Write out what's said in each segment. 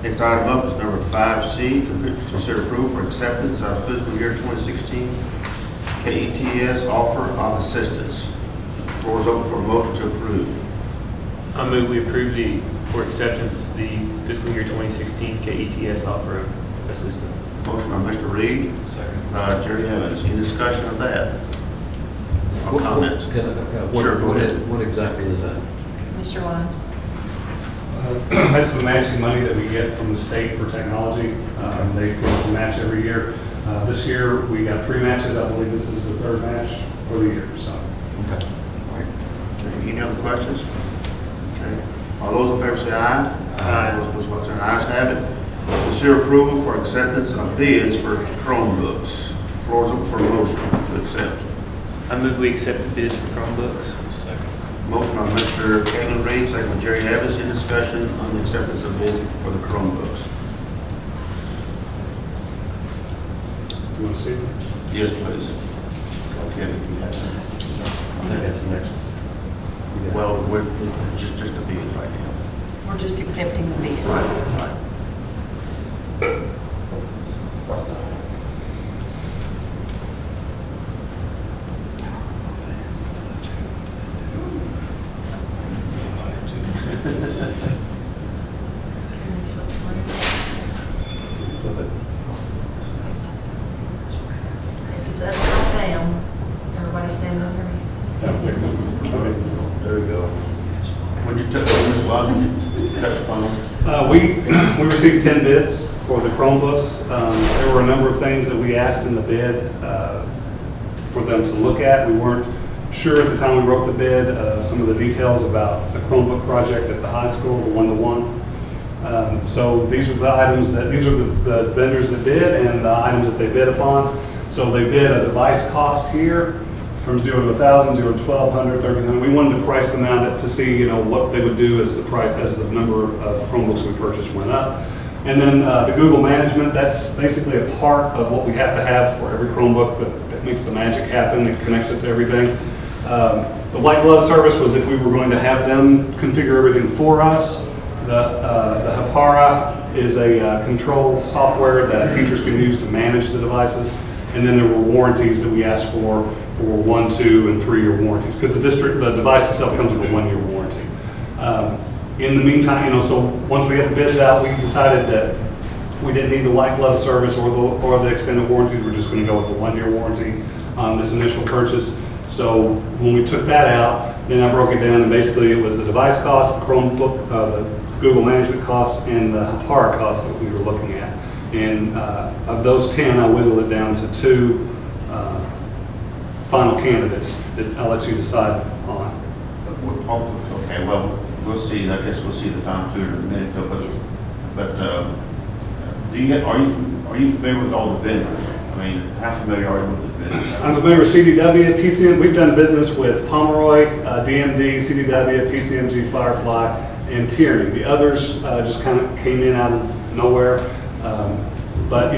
Next item up is number 5C, to consider approval for acceptance of fiscal year 2016 KETS offer of assistance. Floor is open for a motion to approve. I move we approve for acceptance the fiscal year 2016 KETS offer of assistance. Motion by Mr. Reed. Second. By Jerry Evans. Any discussion of that? Or comments? Sure, go ahead. What exactly is that? Mr. Wines. That's some matching money that we get from the state for technology. They give us a match every year. This year, we got 3 matches. I believe this is the 3rd match for the year, so. Okay. Okay, any other questions? Okay. All those in favor say aye. Aye. Those opposed, like sign. Ayes have it. Consider approval for acceptance of bids for Chromebooks. Floor is open for a motion to accept. I move we accept the bids for Chromebooks. Second. Motion by Mr. Caleb Reed, second by Jerry Evans. Any discussion on the acceptance of bids for the Chromebooks? Do you want to see them? Yes, please. Okay, if you have that. I think that's the next one. Well, we're just the bids right now. We're just accepting the bids. Right. If it's upside down, everybody stand on their hands. Okay. There we go. When you touch on this one, touch upon them. We received 10 bids for the Chromebooks. There were a number of things that we asked in the bid for them to look at. We weren't sure at the time we wrote the bid some of the details about the Chromebook project at the high school, the one-to-one. So these are the items these are the vendors that bid and the items that they bid upon. So they bid a device cost here from 0 to 1,000, 0 to 1,200, 1,300. We wanted to price them out to see, what they would do as the price, as the number of Chromebooks we purchased went up. And then the Google management, that's basically a part of what we have to have for every Chromebook that makes the magic happen, that connects it to everything. The white glove service was if we were going to have them configure everything for us. The Hapara is a control software that teachers can use to manage the devices. And then there were warranties that we asked for 1, 2, and 3-year warranties, because the device itself comes with a 1-year warranty. In the meantime, so once we had the bids out, we decided that we didn't need the white glove service or the extended warranties. We're just going to go with the 1-year warranty on this initial purchase. So when we took that out, then I broke it down, and basically it was the device cost, the Chromebook, the Google management costs, and the Hapara costs that we were looking at. And of those 10, I whittled it down to 2 final candidates that I'll let you decide on. Okay, well, we'll see. I guess we'll see the final 2 in a minute. Yes. But are you familiar with all the vendors? I mean, how familiar are you with the vendors? I'm familiar with CDW, PCM. We've done business with Pomeroy, DMD, CDW, PCMG, Firefly, and Tierney. The others just kind of came in out of nowhere. But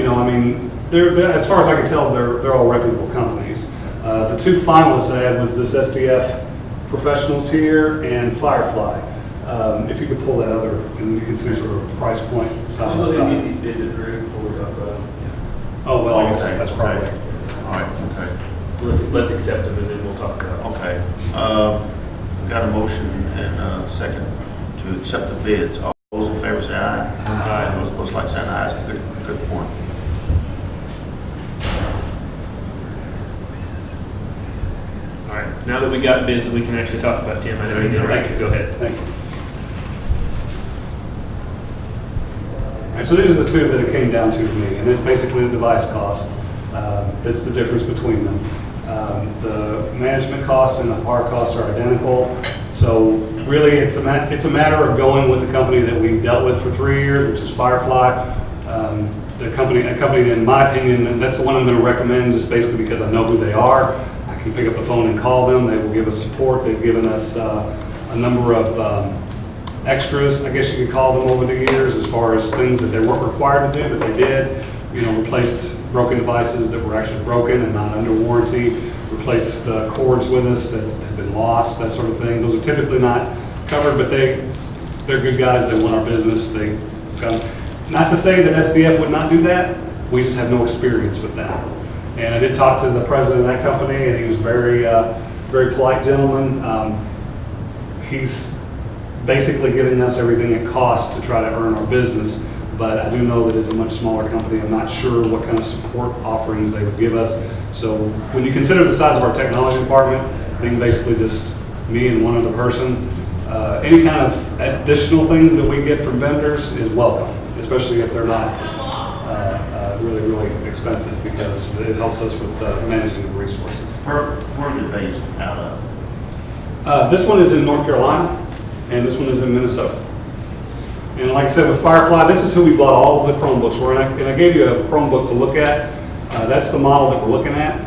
they're as far as I can tell, they're all reputable companies. The 2 finalists I had was this SDF Professionals here and Firefly. If you could pull that other, and you can see sort of price point side by We'll side. get these bids approved before we talk about them. Oh, well, I guess Okay, that's probably. okay. All right, okay. Let's accept them and then we'll talk about them. Okay. We got a motion and a second to accept the bids. All those in favor say aye. Aye. Those opposed, like sign. Aye. That's a good point. All right. Now that we got bids, we can actually talk about Tim. I know you did. Thank you. Go ahead. Thank you. All right, so these are the 2 that it came down to me, and it's basically the device cost. That's the difference between them. The management costs and the Hapara costs are identical. So really, it's a matter of going with the company that we dealt with for 3 years, which is Firefly. A company that, in my opinion, and that's the one I'm going to recommend, just basically because I know who they are. I can pick up the phone and call them. They will give us support. They've given us a number of extras, I guess you could call them, over the years, as far as things that they weren't required to do, but they did. Replaced broken devices that were actually broken and not under warranty, replaced cords with us that had been lost, that sort of thing. Those are typically not covered, but they're good guys. They want our business. Not to say that SDF would not do that, we just have no experience with that. And I did talk to the president of that company, and he was very, very polite gentleman. He's basically giving us everything it costs to try to earn our business, but I do know that it's a much smaller company. I'm not sure what kind of support offerings they would give us. So when you consider the size of our technology department, being basically just me and one other person, any kind of additional things that we get from vendors is welcome, especially if they're not really, really expensive, because it helps us with managing the resources. Where are they based out of? This one is in North Carolina, and this one is in Minnesota. And like I said, with Firefly, this is who we bought all of the Chromebooks for. And I gave you a Chromebook to look at. That's the model that we're looking at.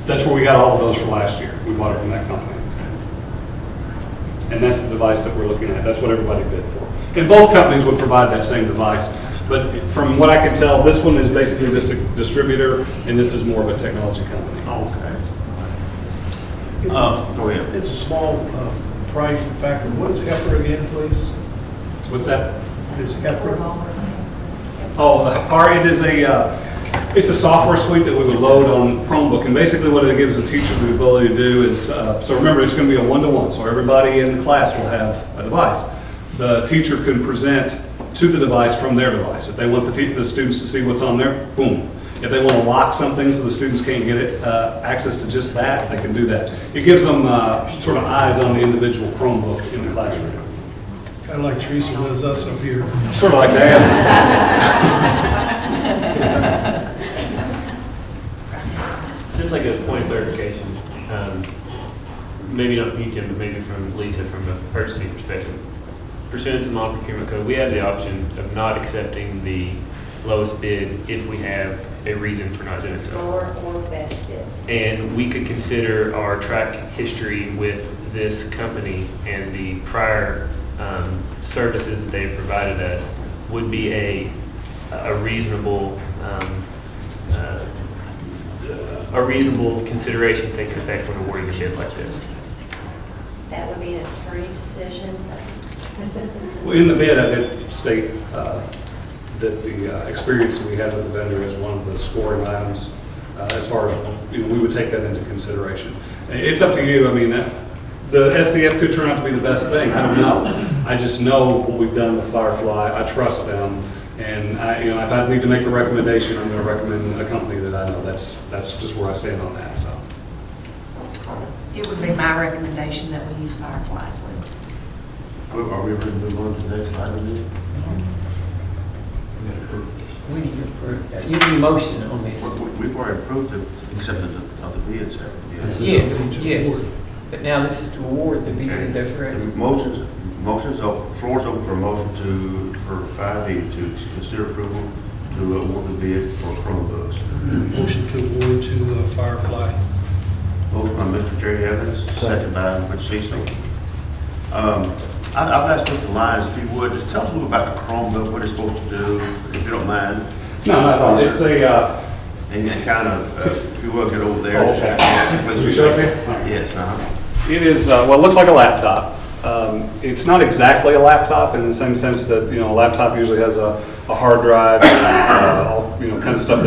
That's where we got all of those from last year. We bought it from that company. And that's the device that we're looking at. That's what everybody bid for. And both companies would provide that same device. But from what I can tell, this one is basically just a distributor, and this is more of a technology company. Okay. It's Go ahead. it's a small price factor. What is HEPR again, please? What's that? What is HEPR? Oh, it is it's a software suite that we would load on Chromebook, and basically what it gives the teacher the ability to do is, so remember, it's going to be a one-to-one, so everybody in the class will have a device. The teacher can present to the device from their device. If they want the students to see what's on there, boom. If they want to lock something so the students can't get it, access to just that, they can do that. It gives them sort of eyes on the individual Chromebook in the classroom. Kind of like Teresa does us up here. Sort of like that. Just like a point of clarification, maybe not from you, Tim, but maybe from Lisa, from a purchasing perspective. Pursuant to the model procurement code, we have the option of not accepting the lowest bid if we have a reason for not doing so. Lower or best bid. And we could consider our track history with this company and the prior services that they've provided us would be a reasonable consideration to take effect when awarding a bid like this. That would be an attorney decision. Well, in the bid, I did state that the experience that we had with the vendor is one of the scoring items. As far as, we would take that into consideration. It's up to you. I mean, the SDF could turn out to be the best thing. I don't know. I just know what we've done with Firefly. I trust them, and if I need to make a recommendation, I'm going to recommend a company that I know. That's just where I stand on that. So. It would be my recommendation that we use Fireflies with. Are we ready to move on to the next item? We need to approve that. You need a motion on this. We've already approved the acceptance of the bids. Yes. But now this is to award the bid, is that correct? Motion's open, floor's open for a motion for 5E to consider approval to award the bid for Chromebooks. Motion to award to Firefly. Motion by Mr. Jerry Evans, second by Mr. Cecil. I've asked Mr. Lyons, if you would, just tell us a little about the Chromebook, what it's supposed to do, if you don't mind. No, not at all. It's a. And kind of, if you will, get over there. Oh, okay. Please. You sure? Okay. Yes, It is, well, it looks like a laptop. It's not exactly a laptop in the same sense that, a laptop usually has a hard drive, all, kind of stuff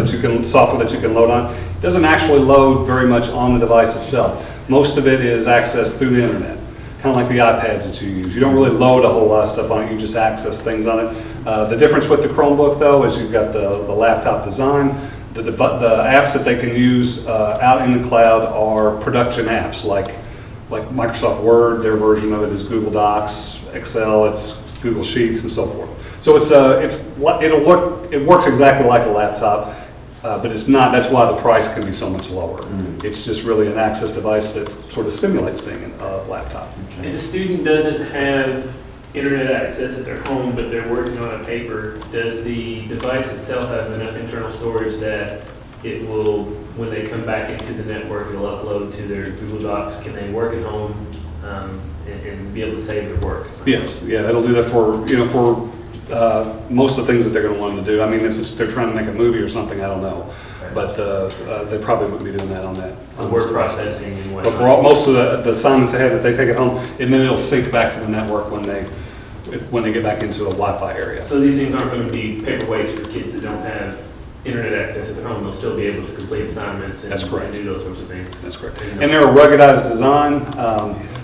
software that you can load on. It doesn't actually load very much on the device itself. Most of it is accessed through the internet, kind of like the iPads that you use. You don't really load a whole lot of stuff on it, you just access things on it. The difference with the Chromebook, though, is you've got the laptop design. The apps that they can use out in the cloud are production apps, like Microsoft Word. Their version of it is Google Docs, Excel, it's Google Sheets, and so forth. So it works exactly like a laptop, but it's not. That's why the price can be so much lower. It's just really an access device that sort of simulates being a laptop. If the student doesn't have internet access at their home, but they're working on a paper, does the device itself have enough internal storage that it will, when they come back into the network, it'll upload to their Google Docs? Can they work at home and be able to save their work? Yes, yeah, it'll do that for most of the things that they're going to want to do. I mean, if they're trying to make a movie or something, I don't know, but they probably wouldn't be doing that on that. The word processing and whatnot. But for most of the assignments they have, that they take it home, and then it'll sync back to the network when they. when they get back into a Wi-Fi area. So these things aren't going to be paperweights for kids that don't have internet access at their home. They'll still be able to complete assignments and That's correct. and do those sorts of things. That's correct. And they're a ruggedized design.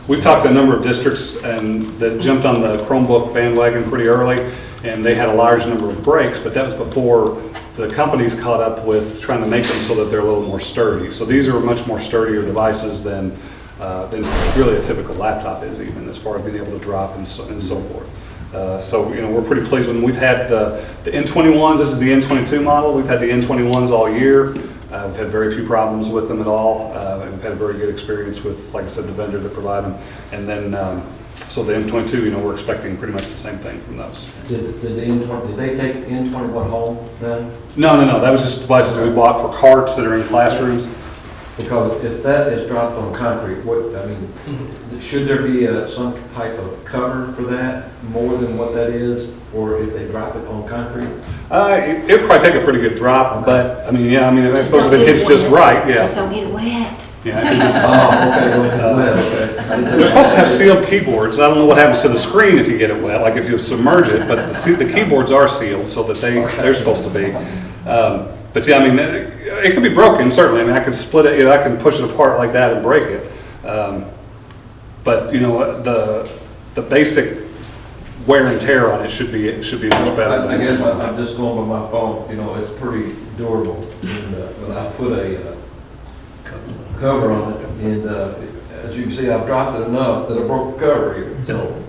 We've talked to a number of districts and that jumped on the Chromebook bandwagon pretty early, and they had a large number of breaks, but that was before the companies caught up with trying to make them so that they're a little more sturdy. So these are much more sturdier devices than really a typical laptop is, even as far as being able to drop and so forth. So, you know, we're pretty pleased with them. We've had the N21s, this is the N22 model. We've had the N21s all year. We've had very few problems with them at all. And we've had a very good experience with, like I said, the vendor that provide them. And then, so the M22, you know, we're expecting pretty much the same thing from those. Did the N20, did they take the N21 home then? No. That was just devices that we bought for carts that are in classrooms. Because if that is dropped on concrete, should there be some type of cover for that, more than what that is? Or if they drop it on concrete? It'd probably take a pretty good drop, but, I mean, I Just suppose if don't it get hits it just wet. right, yeah. Just don't get it wet. Yeah, it just, Okay. they're supposed to have sealed keyboards. I don't know what happens to the screen if you get it wet, like if you submerge it, but the keyboards are sealed so that they're supposed to be. But yeah, I mean, it can be broken, certainly. I mean, I can split it, you know, I can push it apart like that and break it. But, you know, the basic wear and tear on it should be much better. I guess I'm just going by my phone, you know, it's pretty durable. And, but I put a cover on it, and as you can see, I've dropped it enough that I broke the cover even. So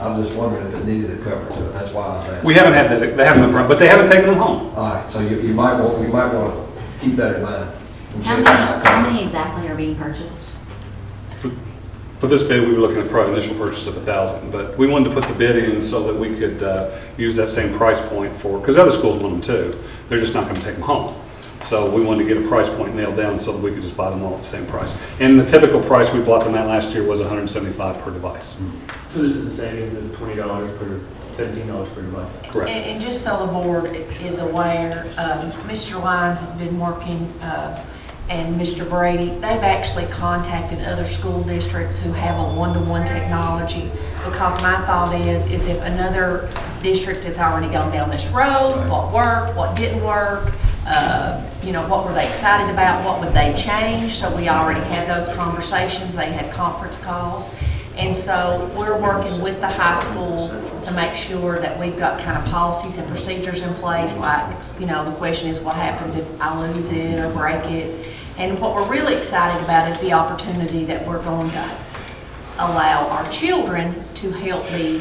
I'm just wondering if it needed a cover to it. That's why I was asking. We haven't had that, they haven't been, but they haven't taken them home. All right, so you might want to keep that in mind. How many exactly are being purchased? For this bid, we were looking at probably initial purchase of 1,000, but we wanted to put the bid in so that we could use that same price point for, because other schools want them too. They're just not going to take them home. So we wanted to get a price point nailed down so that we could just buy them all at the same price. And the typical price we bought them at last year was $175 per device. So this is the savings of $20 per, $17 per device. Correct. And just so the board is aware, Mr. Lyons has been working, and Mr. Brady, they've actually contacted other school districts who have a one-to-one technology, because my thought is if another district has already gone down this road, what worked, what didn't work, you know, what were they excited about, what would they change? So we already had those conversations, they had conference calls. And so we're working with the high school to make sure that we've got kind of policies and procedures in place, like, you know, the question is what happens if I lose it or break it? And what we're really excited about is the opportunity that we're going to allow our children to help the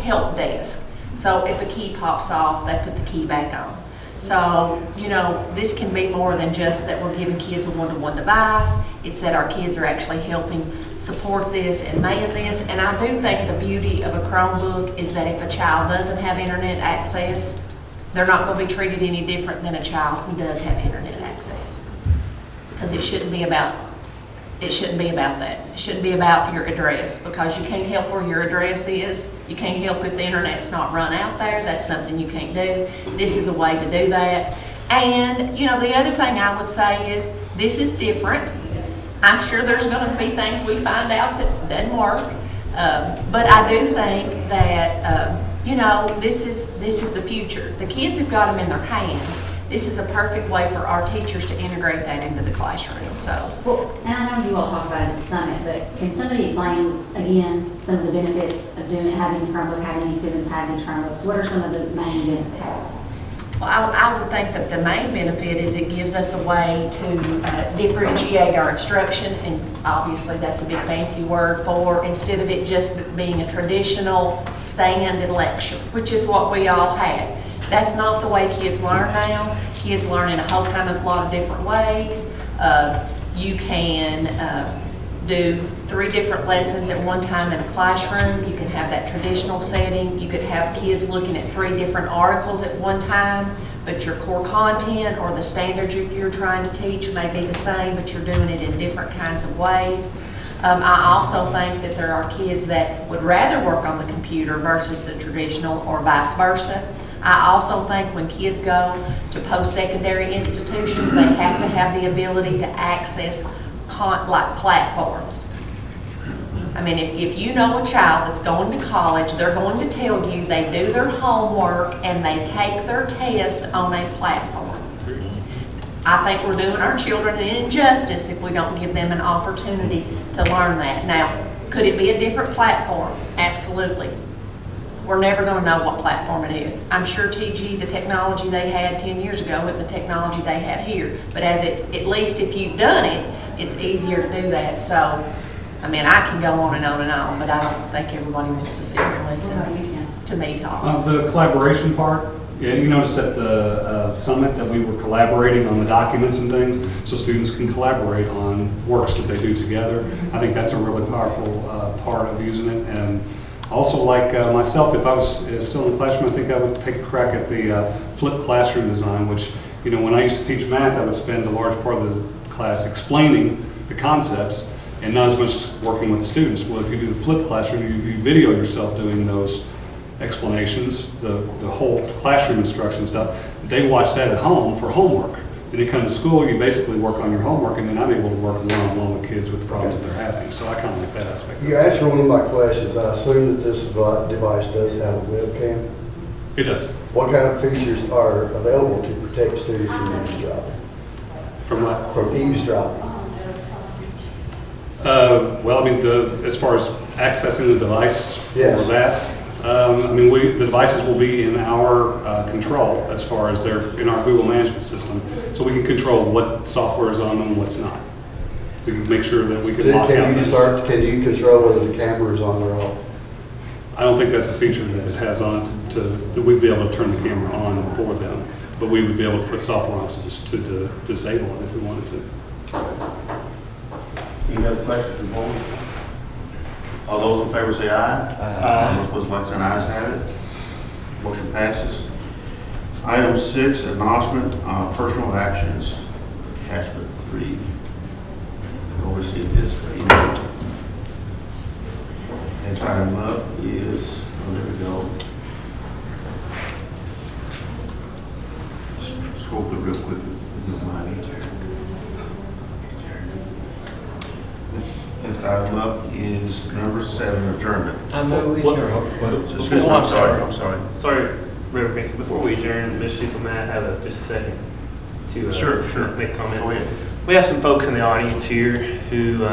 help desk. So if a key pops off, they put the key back on. So, you know, this can be more than just that we're giving kids a one-to-one device. It's that our kids are actually helping support this and man this. And I do think the beauty of a Chromebook is that if a child doesn't have internet access, they're not going to be treated any different than a child who does have internet access. Because it shouldn't be about that. It shouldn't be about your address, because you can't help where your address is. You can't help if the internet's not run out there. That's something you can't do. This is a way to do that. And, you know, the other thing I would say is this is different. I'm sure there's going to be things we find out that doesn't work. But I do think that, you know, this is the future. The kids have got them in their hands. This is a perfect way for our teachers to integrate that into the classroom, so. Well, and I know you all talked about it at the summit, but can somebody explain again some of the benefits of having the Chromebook, having these students have these Chromebooks? What are some of the main benefits? Well, I would think that the main benefit is it gives us a way to differentiate our instruction, and obviously that's a big fancy word for, instead of it just being a traditional stand and lecture, which is what we all had. That's not the way kids learn now. Kids learn in a whole lot of different ways. You can do 3 different lessons at one time in a classroom. You can have that traditional setting. You could have kids looking at 3 different articles at one time, but your core content or the standards you're trying to teach may be the same, but you're doing it in different kinds of ways. I also think that there are kids that would rather work on the computer versus the traditional, or vice versa. I also think when kids go to post-secondary institutions, they have to have the ability to access like platforms. I mean, if you know a child that's going to college, they're going to tell you they do their homework and they take their test on a platform. I think we're doing our children an injustice if we don't give them an opportunity to learn that. Now, could it be a different platform? Absolutely. We're never going to know what platform it is. I'm sure TG, the technology they had 10 years ago, and the technology they have here. But at least if you've done it, it's easier to do that. So, I mean, I can go on and on and on, but I don't think everybody wants to sit here and listen to me talk. The collaboration part, yeah, you notice at the summit that we were collaborating on the documents and things, so students can collaborate on works that they do together. I think that's a really powerful part of using it. And also, like myself, if I was still in the classroom, I think I would take a crack at the flipped classroom design, which, you know, when I used to teach math, I would spend a large part of the class explaining the concepts and not as much working with the students. Well, if you do the flipped classroom, you video yourself doing those explanations, the whole classroom instruction stuff. They watch that at home for homework. Then you come to school, you basically work on your homework, and then I'm able to work one-on-one with kids with the problems that they're having. So I kind of like that aspect. You answered one of my questions. I assume that this device does have a webcam. It does. What kind of features are available to protect students from eavesdropping? From what? From eavesdropping. Well, I mean, as far as accessing the device for Yes. that, I mean, the devices will be in our control as far as they're in our Google management system, so we can control what software is on them and what's not. We can make sure that we can lock out those. Can you control whether the camera is on or off? I don't think that's a feature that it has on it that we'd be able to turn the camera on for them, but we would be able to put software on to disable it if we wanted to. Any other questions from board? All those in favor say aye. All those opposed, like sign, ayes have it. Motion passes. Item 6, acknowledgement of personal actions, attachment 3. We'll receive this for you. Next item up is, oh, there we go. Just scroll through real quick. If you don't mind. Next item up is number 7, adjournment. I move we adjourn. Excuse me, I'm sorry. Sorry, Reverend Pinkston, before we adjourn, Ms. Cecil, may I have just a second to Sure. make a comment? Go ahead. We have some folks in the audience here who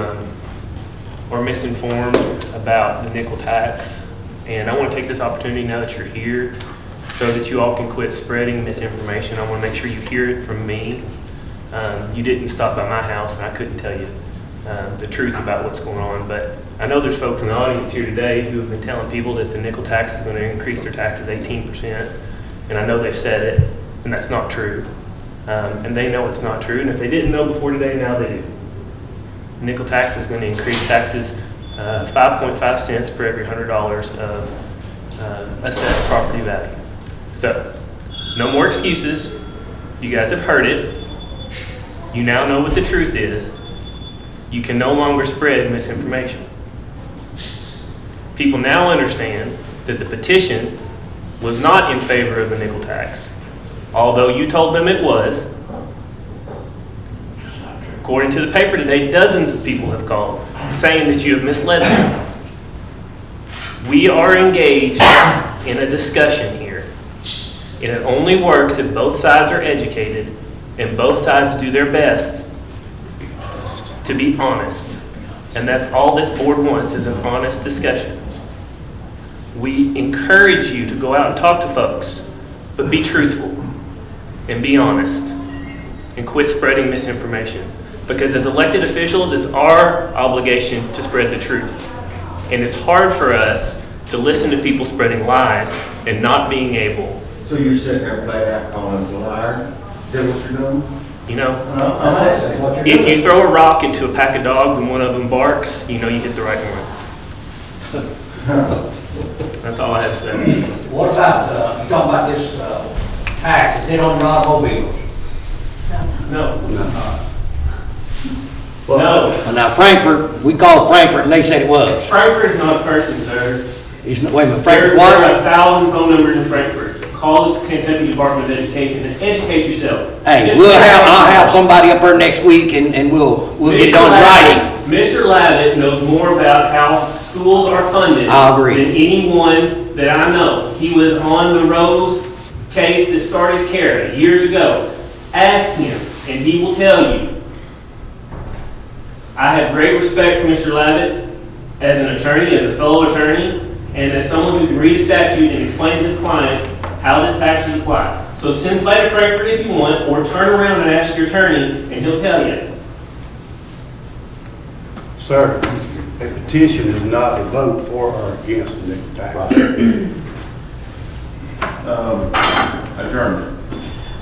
are misinformed about the nickel tax, and I want to take this opportunity now that you're here so that you all can quit spreading misinformation. I want to make sure you hear it from me. You didn't stop by my house, and I couldn't tell you the truth about what's going on, but I know there's folks in the audience here today who have been telling people that the nickel tax is going to increase their taxes 18%, and I know they've said it, and that's not true. And they know it's not true, and if they didn't know before today, now they do. Nickel tax is going to increase taxes 5.5 cents per every $100 of assessed property value. So, no more excuses. You guys have heard it. You now know what the truth is. You can no longer spread misinformation. People now understand that the petition was not in favor of the nickel tax, although you told them it was. According to the paper today, dozens of people have called saying that you have misled them. We are engaged in a discussion here, and it only works if both sides are educated and both sides do their best to be honest. And that's all this board wants, is an honest discussion. We encourage you to go out and talk to folks, but be truthful and be honest and quit spreading misinformation. Because as elected officials, it's our obligation to spread the truth. And it's hard for us to listen to people spreading lies and not being able. So you're sitting there playing out calling us a liar? Is that what you're doing? You know, if you throw a rock into a pack of dogs and one of them barks, you know you hit the right one. That's all I have to say. What about, you talking about this tax, is it on automobiles? No. Well, now Frankfurt, we called Frankfurt and they said it was. Frankfurt is not a person, sir. Wait a minute, There Frankfurt what? are 1,000 phone numbers in Frankfurt. Call the Kentucky Department of Education and educate yourself. Hey, I'll have somebody up there next week and we'll get it on writing. Mr. Lavett knows more about how schools are funded I agree. than anyone that I know. He was on the Rose case that started Cara years ago. Ask him, and he will tell you. I have great respect for Mr. Lavett as an attorney, as a fellow attorney, and as someone who can read a statute and explain to his clients how this tax is applied. So send somebody to Frankfurt if you want, or turn around and ask your attorney, and he'll tell you. Sir, a petition is not a vote for or against the nickel tax. Adjournment.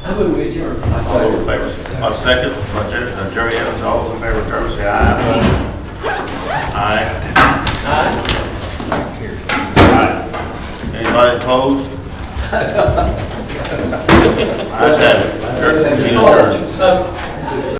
I move we adjourn. All those in favor, second, by Jerry Evans, all those in favor, adjournment, say aye. Aye. Aye. Anybody opposed? Ayes have it. Adjourned. Meeting adjourned.